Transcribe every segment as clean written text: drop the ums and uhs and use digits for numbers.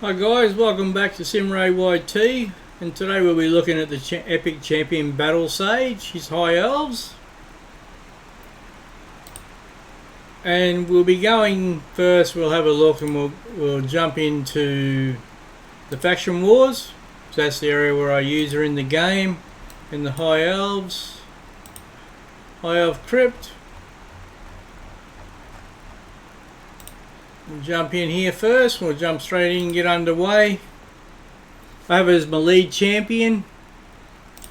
Hi guys, welcome back to Simray YT, and today we'll be looking at the epic champion Battlesage, his high elves. And we'll be going first, we'll have a look and we'll jump into the faction wars. So that's the area where I use her in the game, in the high elves, high elf crypt. We'll jump in here first, we'll jump straight in and get underway. I have her as my lead champion,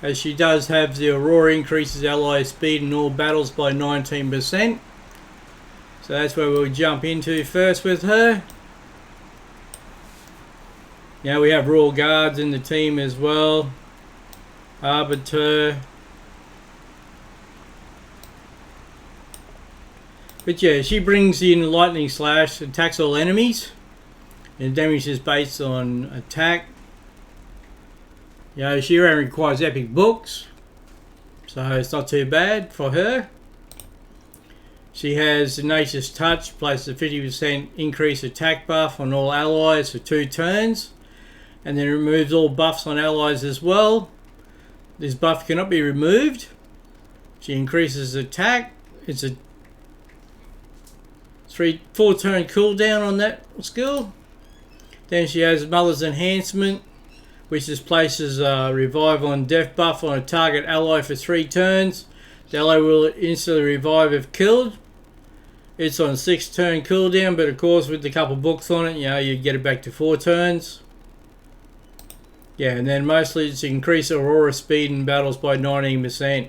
as she does have the Aurora increases ally speed in all battles by 19%. So that's where we'll jump into first with her. Now we have Royal Guards in the team as well. Arbiter. But yeah, she brings in Lightning Slash, attacks all enemies, and damage is based on attack. You know, she only requires epic books, so it's not too bad for her. She has Tenacious Touch, places a 50% increase attack buff on all allies for 2 turns, and then removes all buffs on allies as well. This buff cannot be removed. She increases attack. It's a 4 turn cooldown on that skill. Then she has Mother's Enhancement, which just places a revive on death buff on a target ally for 3 turns. The ally will instantly revive if killed. It's on 6 turn cooldown, but of course with a couple books on it, you know, you get it back to 4 turns. Yeah, and then mostly it's increase Aurora speed in battles by 19%.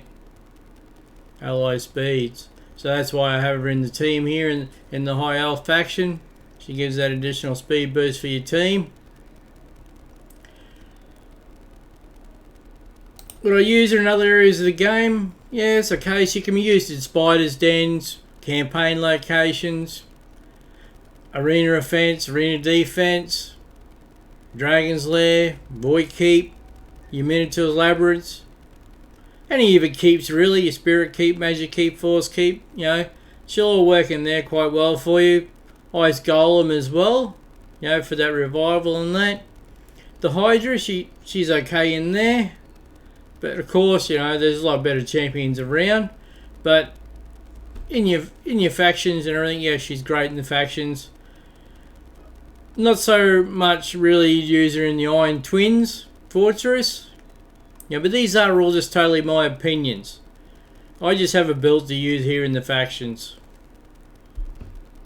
Ally speeds. So that's why I have her in the team here in the high elf faction. She gives that additional speed boost for your team. Would I use her in other areas of the game? Yes, okay. She can be used in spiders' dens, campaign locations, arena offense, arena defense, dragon's lair, void keep, your minotaur's labyrinths. Any of it keeps really, your spirit keep, magic keep, force keep, you know, she'll all work in there quite well for you. Ice golem as well, you know, for that revival and that. The Hydra, she's okay in there, but of course, you know, there's a lot better champions around. But in your factions and everything, yeah, she's great in the factions. Not so much really use her in the Iron Twins Fortress. Yeah, but these are all just totally my opinions. I just have a build to use here in the factions.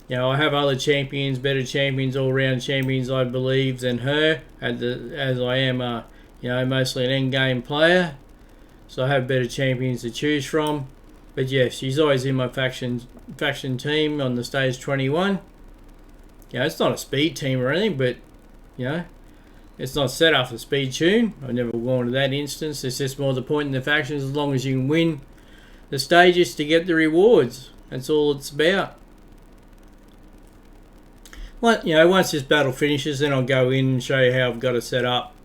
You know, I have other champions, better champions, all-round champions, I believe, than her, as I am, you know, mostly an end-game player. So I have better champions to choose from. But yes, she's always in my faction team on the stage 21. You know, it's not a speed team or anything, but, you know, it's not set up for speed tune. I've never gone to that instance. It's just more the point in the factions, as long as you can win the stages to get the rewards. That's all it's about. Well, you know, once this battle finishes, then I'll go in and show you how I've got it set up,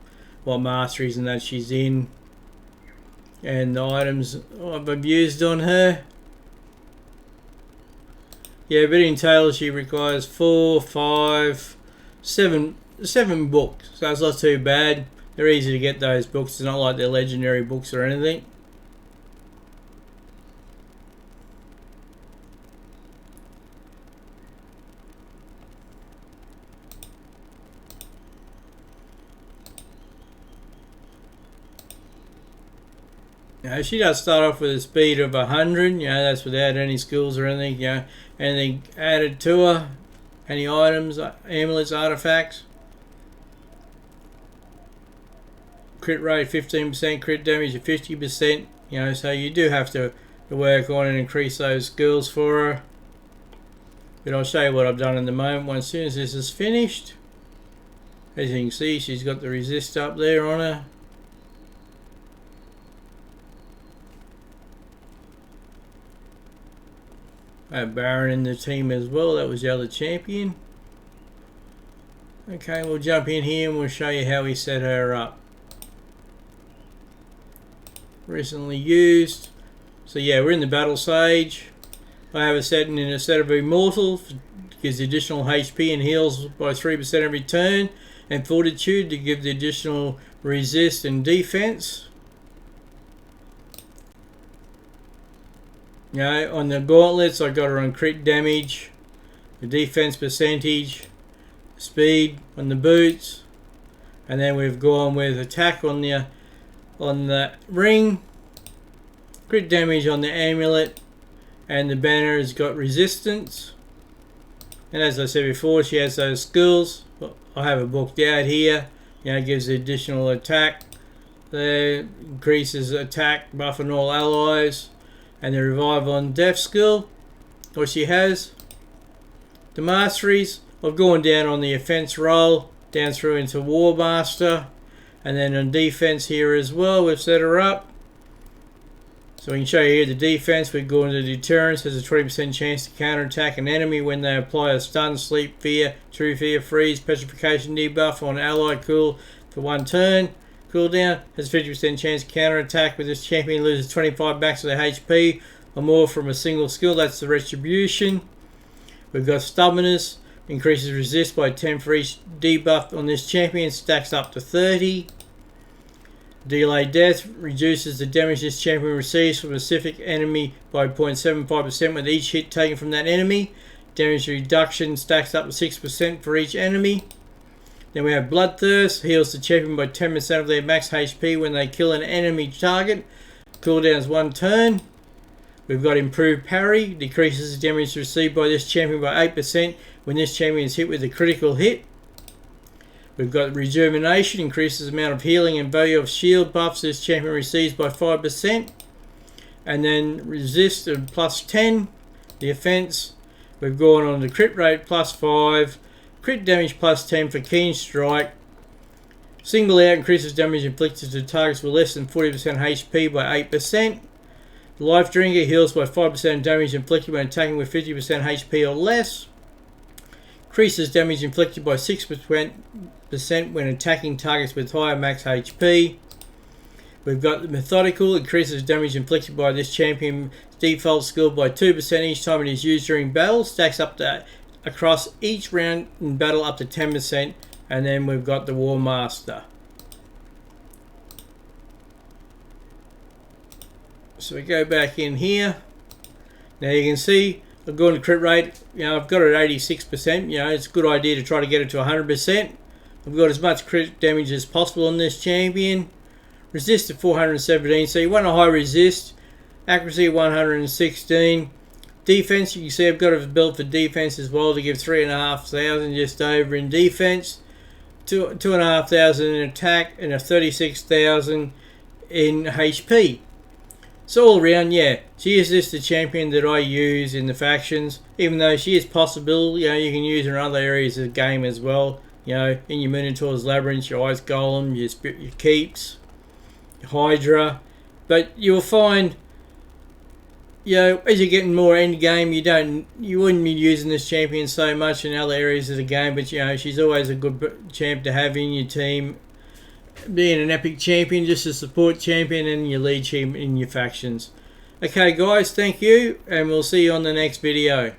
what masteries and that she's in, and the items I've used on her. Yeah, but in total she requires 4, 5, 7 books, so it's not too bad. They're easy to get, those books. It's not like they're legendary books or anything. Now, she does start off with a speed of 100, you know, that's without any skills or anything, you know, anything added to her, any items, amulets, artifacts. Crit rate 15%, crit damage of 50%, you know, so you do have to work on and increase those skills for her. But I'll show you what I've done in the moment. As soon as this is finished, as you can see, she's got the resist up there on her. I have Baron in the team as well, that was the other champion. Okay, we'll jump in here and we'll show you how we set her up. Recently used. So yeah, we're in the Battlesage. I have a setting in a set of Immortal gives the additional HP and heals by 3% every turn, and Fortitude to give the additional resist and defense. You know, on the gauntlets, I got her on crit damage, the defense percentage, speed on the boots, and then we've gone with attack on the ring, crit damage on the amulet, and the banner has got resistance. And as I said before, she has those skills. I have it booked out here. You know, it gives the additional attack. There increases attack, buff on all allies, and the revive on death skill. What she has. The masteries. I've gone down on the offense roll, down through into War Master, and then on defense here as well. We've set her up. So we can show you here the defense. We go into deterrence, has a 20% chance to counterattack an enemy when they apply a stun, sleep, fear, true fear, freeze, petrification debuff on ally cool for 1 turn. Cooldown has a 50% chance to counterattack with this champion loses 25 max of their HP or more from a single skill. That's the retribution. We've got stubbornness, increases resist by 10 for each debuff on this champion, stacks up to 30. Delay death reduces the damage this champion receives from a specific enemy by 0.75% with each hit taken from that enemy. Damage reduction stacks up to 6% for each enemy. Then we have Bloodthirst, heals the champion by 10% of their max HP when they kill an enemy target. Cooldown is 1 turn. We've got Improved Parry, decreases the damage received by this champion by 8% when this champion is hit with a critical hit. We've got Rejuvenation, increases the amount of healing and value of shield buffs this champion receives by 5%. And then Resist and plus 10. The offense, we've gone on the crit rate plus 5. Crit damage plus 10 for Keen Strike. Single out increases damage inflicted to targets with less than 40% HP by 8%. Life Drinker heals by 5% damage inflicted when attacking with 50% HP or less. Increases damage inflicted by 6% when attacking targets with higher max HP. We've got the Methodical, increases damage inflicted by this champion's default skill by 2% each time it is used during battle. Stacks up to across each round in battle up to 10%. And then we've got the War Master. So we go back in here. Now you can see I've gone to crit rate, you know, I've got it at 86%, you know, it's a good idea to try to get it to 100%. I've got as much crit damage as possible on this champion. Resist at 417, so you want a high resist. Accuracy 116. Defense, you can see I've got it built for defense as well to give 3,500 just over in defense. 2,500 in attack and a 36,000 in HP. So all around, yeah, she is just the champion that I use in the factions. Even though she is possible, you know, you can use her in other areas of the game as well. You know, in your Minotaur's Labyrinth, your Ice Golem, your Keeps, your Hydra. But you'll find, you know, as you're getting more end game, you wouldn't be using this champion so much in other areas of the game. But you know, she's always a good champ to have in your team. Being an epic champion, just a support champion and your lead champion in your factions. Okay guys, thank you, and we'll see you on the next video.